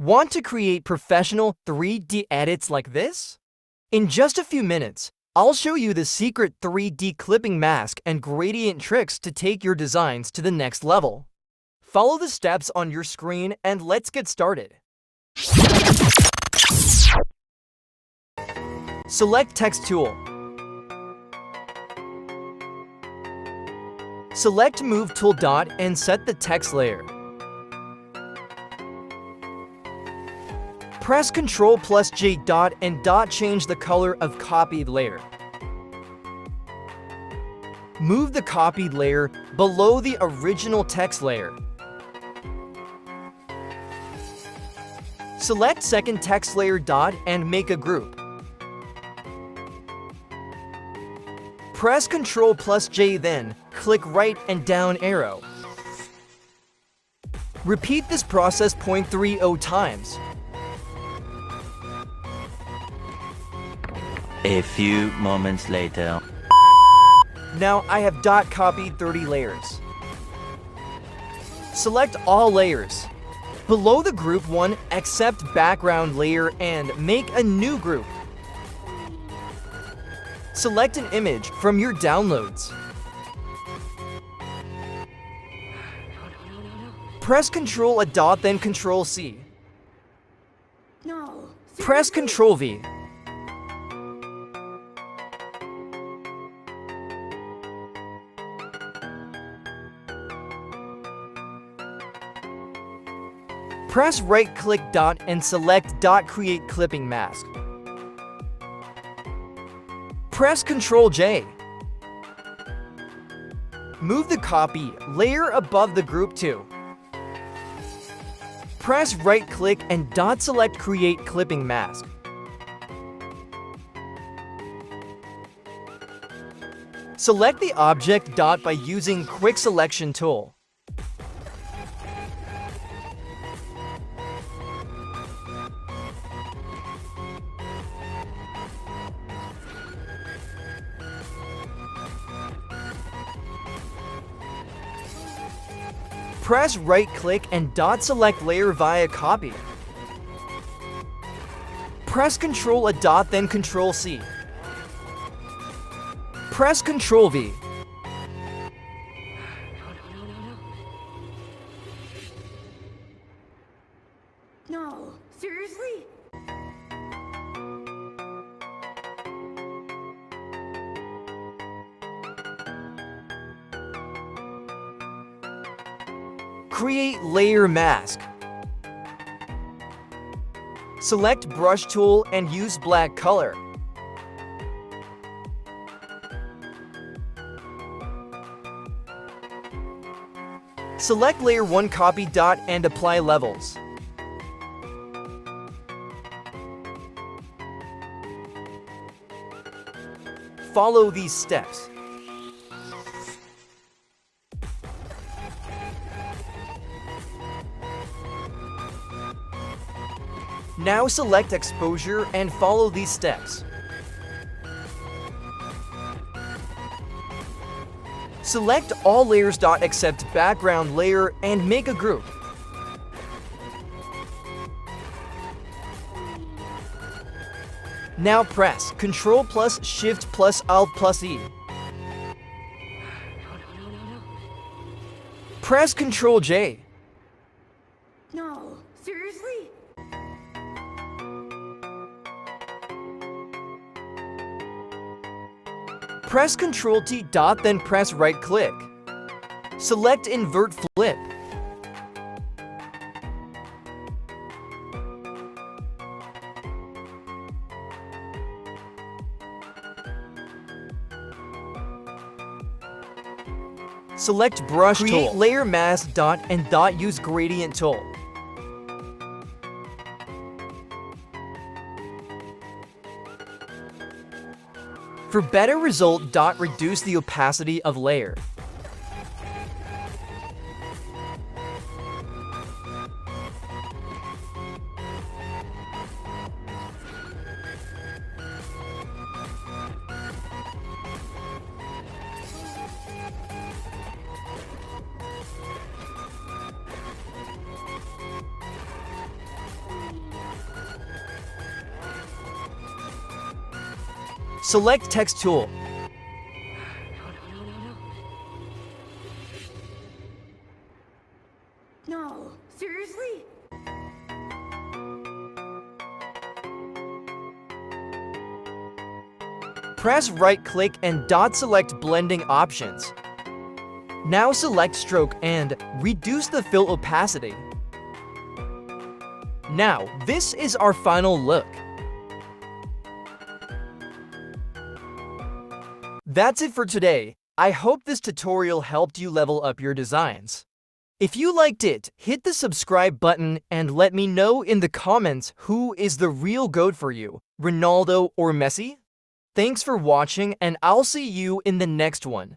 Want to create professional 3D edits like this? In just a few minutes, I'll show you the secret 3D clipping mask and gradient tricks to take your designs to the next level. Follow the steps on your screen and let's get started. Select Text Tool. Select Move Tool dot and set the text layer. Press Ctrl+J dot and dot change the color of copied layer. Move the copied layer below the original text layer. Select second text layer dot and make a group. Press Ctrl+J, then click right and down arrow. Repeat this process 0.30 times. A few moments later. Now I have dot copied 30 layers. Select all layers. Below the group 1, accept background layer and make a new group. Select an image from your downloads. Press Ctrl a dot, then Ctrl C. No. Press Ctrl V. Press right-click dot and select dot create clipping mask. Press Ctrl J. Move the copy layer above the group 2. Press right-click and dot select create clipping mask. Select the object dot by using quick selection tool. Press right-click and dot select layer via copy. Press Ctrl a dot, then Ctrl C. Press Ctrl V. No. Seriously? Create layer mask. Select brush tool and use black color. Select layer 1 copy dot and apply levels. Follow these steps. Now select exposure and follow these steps. Select all layers dot except background layer and make a group. Now press Ctrl plus Shift plus Alt plus E. Press Ctrl J. No. Seriously? Press Ctrl T dot, then press right click. Select invert flip. Select brush tool. Create layer mask dot and dot use gradient tool. For better result, dot reduce the opacity of layer. Select Text tool. No, seriously? Press right-click and select blending options. Now select stroke and reduce the fill opacity. Now, this is our final look. That's it for today. I hope this tutorial helped you level up your designs. If you liked it, hit the subscribe button and let me know in the comments who is the real GOAT for you, Ronaldo or Messi? Thanks for watching, and I'll see you in the next one.